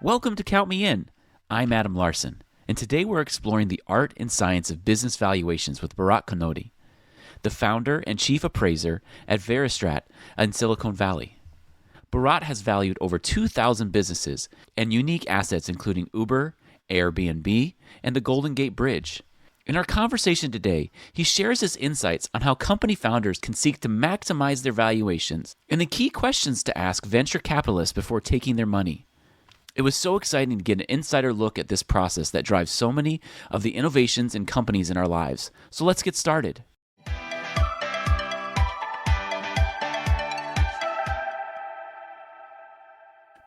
Welcome to Count Me In. I'm Adam Larson, and today we're exploring the art and science of business valuations with Bharat Kanodia, the founder and chief appraiser at Veristrat in Silicon Valley. Bharat has valued over 2,000 businesses and unique assets including Uber, Airbnb, and the Golden Gate Bridge. In our conversation today, he shares his insights on how company founders can seek to maximize their valuations and the key questions to ask venture capitalists before taking their money. It was so exciting to get an insider look at this process that drives so many of the innovations and companies in our lives. So let's get started.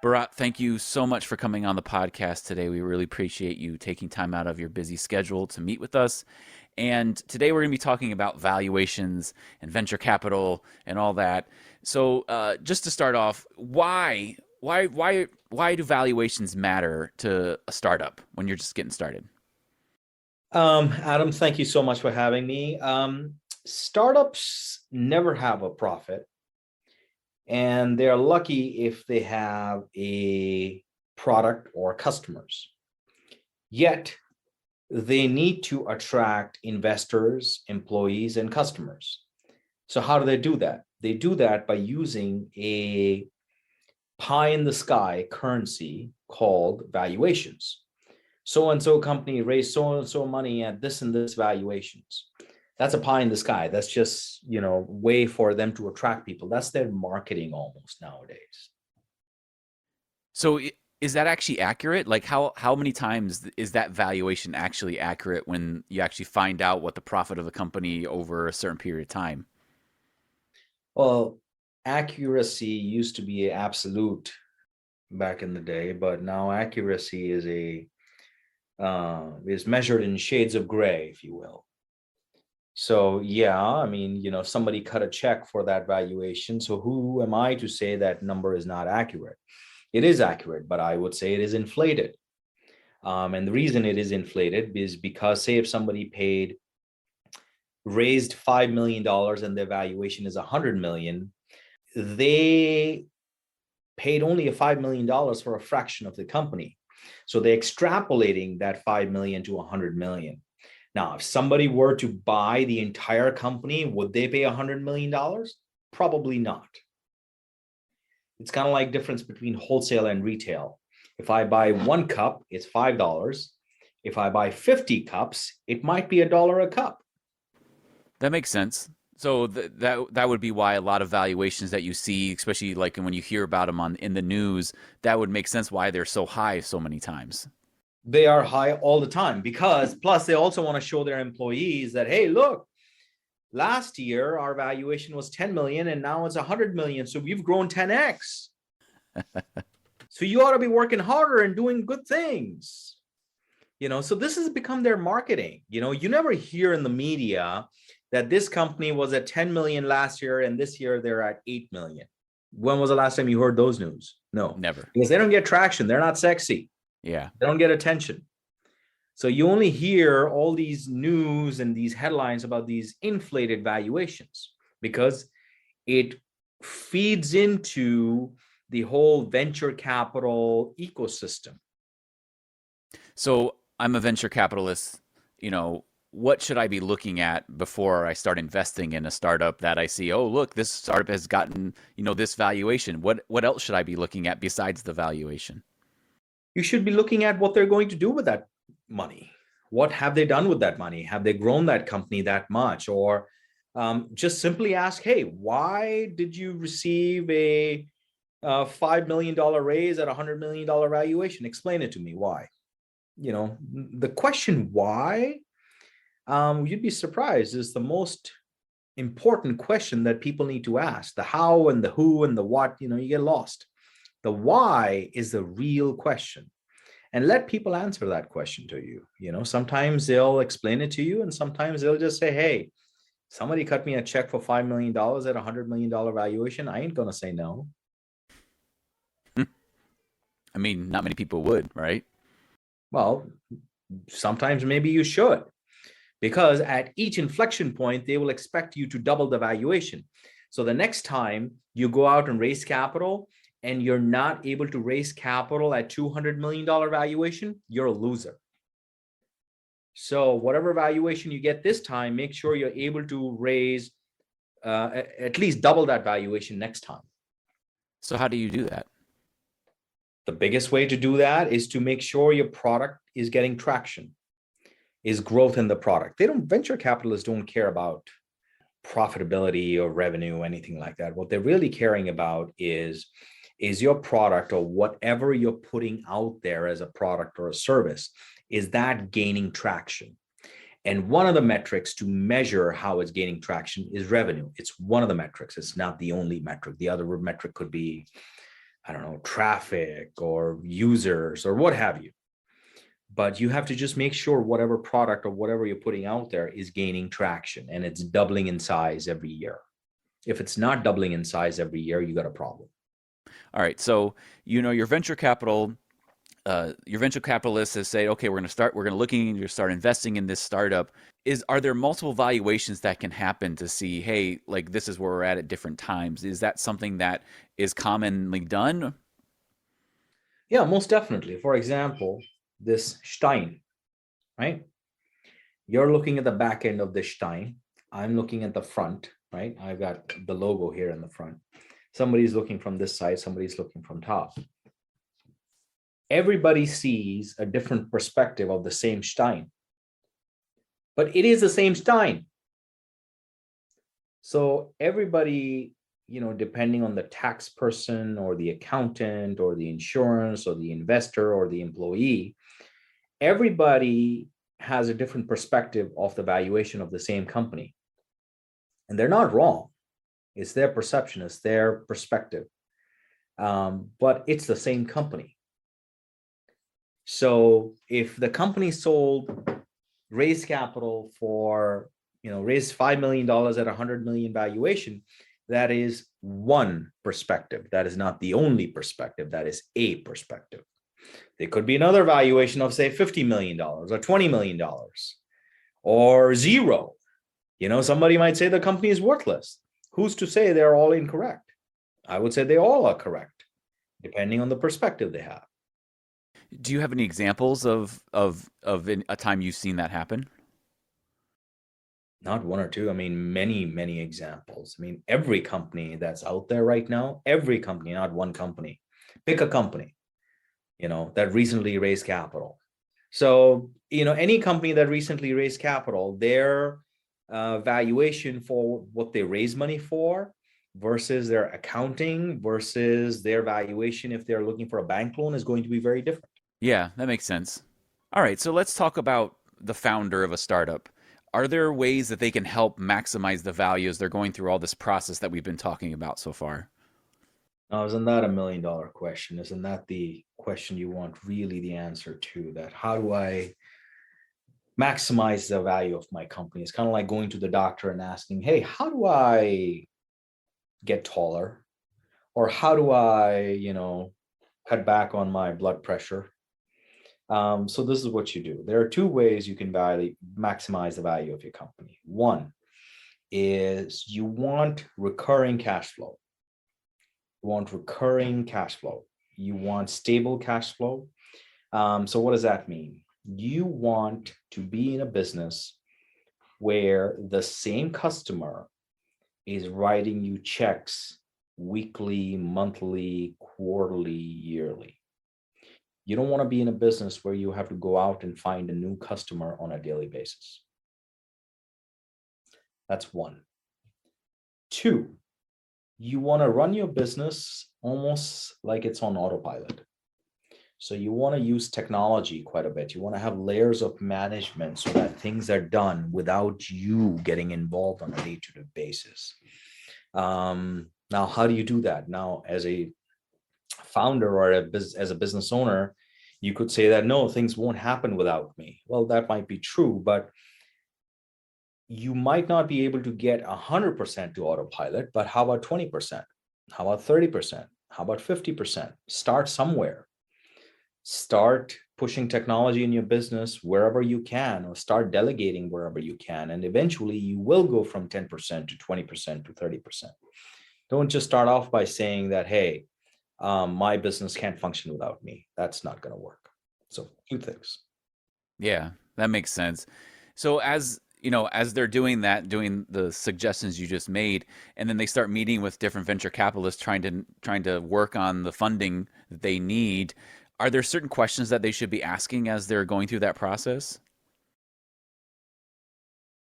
Bharat, thank you so much for coming on the podcast today. We really appreciate you taking time out of your busy schedule to meet with us. And today we're going to be talking about valuations and venture capital and all that. So just to start off, why do valuations matter to a startup when you're just getting started? Adam, thank you so much for having me. Startups never have a profit, and they're lucky if they have a product or customers. Yet, they need to attract investors, employees, and customers. So how do they do that? They do that by using a pie in the sky currency called valuations. So and so company raised so and so money at this and this valuations. That's a pie in the sky. That's just, way for them to attract people. That's their marketing almost nowadays. So is that actually accurate? Like how many times is that valuation actually accurate when you actually find out what the profit of a company over a certain period of time? Well, accuracy used to be absolute back in the day, but now accuracy is measured in shades of gray, if you will. So yeah, somebody cut a check for that valuation. So who am I to say that number is not accurate? It is accurate, but I would say it is inflated. And the reason it is inflated is because, say, if somebody raised $5 million and their valuation is $100 million, they paid only a $5 million for a fraction of the company. So they're extrapolating that 5 million to 100 million. Now, if somebody were to buy the entire company, would they pay $100 million? Probably not. It's kind of like difference between wholesale and retail. If I buy one cup, it's $5. If I buy 50 cups, it might be $1 a cup. That makes sense. So that would be why a lot of valuations that you see, especially like when you hear about them in the news, that would make sense why they're so high so many times. They are high all the time because plus they also want to show their employees that, hey, look, last year our valuation was 10 million and now it's 100 million. So we've grown 10x. So you ought to be working harder and doing good things. So this has become their marketing. You never hear in the media that this company was at 10 million last year and this year they're at 8 million. When was the last time you heard those news? No, never. Because they don't get traction. They're not sexy. Yeah. They don't get attention. So you only hear all these news and these headlines about these inflated valuations because it feeds into the whole venture capital ecosystem. So I'm a venture capitalist, what should I be looking at before I start investing in a startup that I see, oh, look, this startup has gotten, this valuation. What else should I be looking at besides the valuation? You should be looking at what they're going to do with that money. What have they done with that money? Have they grown that company that much? Or just simply ask, hey, why did you receive a $5 million raise at a $100 million valuation? Explain it to me. Why? The question why, you'd be surprised, is the most important question that people need to ask. The how and the who and the what, you get lost. The why is the real question. And let people answer that question to you. Sometimes they'll explain it to you and sometimes they'll just say, hey, somebody cut me a check for $5 million at a $100 million valuation. I ain't going to say no. Not many people would, right? Well, sometimes maybe you should, because at each inflection point, they will expect you to double the valuation. So the next time you go out and raise capital and you're not able to raise capital at $200 million valuation, you're a loser. So whatever valuation you get this time, make sure you're able to raise at least double that valuation next time. So how do you do that? The biggest way to do that is to make sure your product is getting traction, is growth in the product. Venture capitalists don't care about profitability or revenue, anything like that. What they're really caring about is your product, or whatever you're putting out there as a product or a service, is that gaining traction? And one of the metrics to measure how it's gaining traction is revenue. It's one of the metrics. It's not the only metric. The other metric could be, I don't know, traffic or users or what have you. But you have to just make sure whatever product or whatever you're putting out there is gaining traction and it's doubling in size every year. If it's not doubling in size every year, you got a problem. All right. So, your venture capitalists has said, okay, we're going to start investing in this startup. Are there multiple valuations that can happen to see, hey, like this is where we're at different times? Is that something that is commonly done? Yeah, most definitely. For example, this Stein, right? You're looking at the back end of the Stein. I'm looking at the front, right? I've got the logo here in the front. Somebody's looking from this side, somebody's looking from top. Everybody sees a different perspective of the same Stein, but it is the same Stein. So everybody, depending on the tax person or the accountant or the insurance or the investor or the employee, everybody has a different perspective of the valuation of the same company. And they're not wrong. It's their perception, it's their perspective. But it's the same company. So if the company raised capital for, raised $5 million at 100 million valuation, that is one perspective. That is not the only perspective. That is a perspective. There could be another valuation of, say, $50 million or $20 million or zero. Somebody might say the company is worthless. Who's to say they're all incorrect? I would say they all are correct, depending on the perspective they have. Do you have any examples of a time you've seen that happen? Not one or two. I mean, many, many examples. I mean, every company that's out there right now, every company, not one company. Pick a company, that recently raised capital. So, any company that recently raised capital, their valuation for what they raise money for versus their accounting versus their valuation if they're looking for a bank loan is going to be very different. Yeah, that makes sense. All right, so let's talk about the founder of a startup. Are there ways that they can help maximize the value as they're going through all this process that we've been talking about so far? Now, isn't that $1 million question? Isn't that the question you want really the answer to? That how do I maximize the value of my company? It's kind of like going to the doctor and asking, hey, how do I get taller? Or how do I, cut back on my blood pressure? So this is what you do. There are two ways you can maximize the value of your company. One is you want recurring cash flow. You want recurring cash flow. You want stable cash flow. So what does that mean? You want to be in a business where the same customer is writing you checks weekly, monthly, quarterly, yearly. You don't want to be in a business where you have to go out and find a new customer on a daily basis. That's one. Two, you want to run your business almost like it's on autopilot. So you want to use technology quite a bit. You want to have layers of management so that things are done without you getting involved on a day-to-day basis. Now, how do you do that? Now, as a founder or as a business owner, you could say that, no, things won't happen without me. Well, that might be true, but you might not be able to get 100% to autopilot, but how about 20%? How about 30%? How about 50%? Start somewhere. Start pushing technology in your business wherever you can, or start delegating wherever you can. And eventually you will go from 10% to 20% to 30%. Don't just start off by saying that, hey, my business can't function without me. That's not going to work. So two things. Yeah, that makes sense. So as you know, as they're doing that, doing the suggestions you just made, and then they start meeting with different venture capitalists, trying to work on the funding that they need. Are there certain questions that they should be asking as they're going through that process?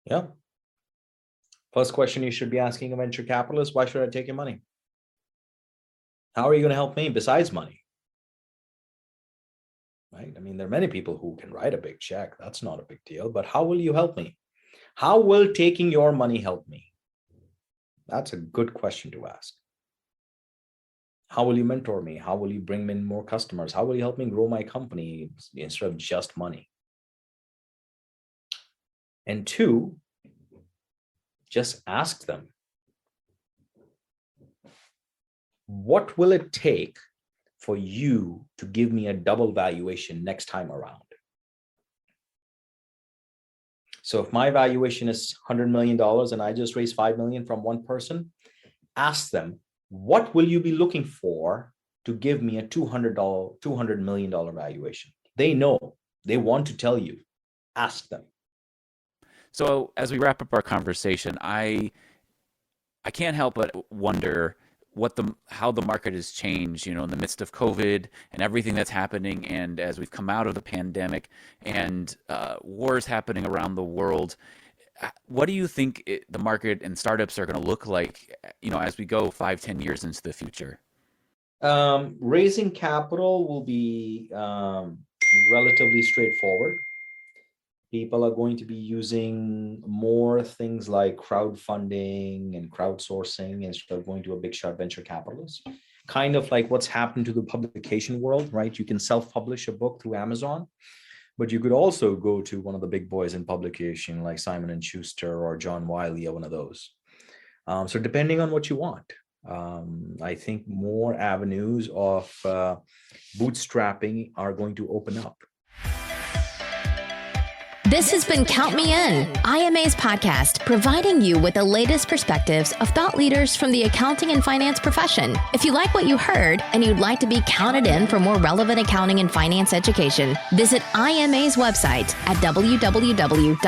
Yeah. First question you should be asking a venture capitalist: why should I take your money? How are you going to help me besides money? Right? I mean, there are many people who can write a big check. That's not a big deal. But how will you help me? How will taking your money help me? That's a good question to ask. How will you mentor me? How will you bring in more customers? How will you help me grow my company instead of just money? And two, just ask them, what will it take for you to give me a double valuation next time around? So if my valuation is $100 million and I just raised $5 million from one person, ask them, what will you be looking for to give me a $200 million valuation? They know, they want to tell you. Ask them. So as we wrap up our conversation, I can't help but wonder how the market has changed, in the midst of COVID and everything that's happening, and as we've come out of the pandemic and wars happening around the world. What do you think the market and startups are going to look like, as we go 5-10 years into the future? Raising capital will be relatively straightforward. People are going to be using more things like crowdfunding and crowdsourcing instead of going to a big shot venture capitalist. Kind of like what's happened to the publication world, right? You can self-publish a book through Amazon, but you could also go to one of the big boys in publication like Simon & Schuster or John Wiley or one of those. So depending on what you want, I think more avenues of bootstrapping are going to open up. This has been Count Me In, IMA's podcast, providing you with the latest perspectives of thought leaders from the accounting and finance profession. If you like what you heard and you'd like to be counted in for more relevant accounting and finance education, visit IMA's website at www.imanet.org.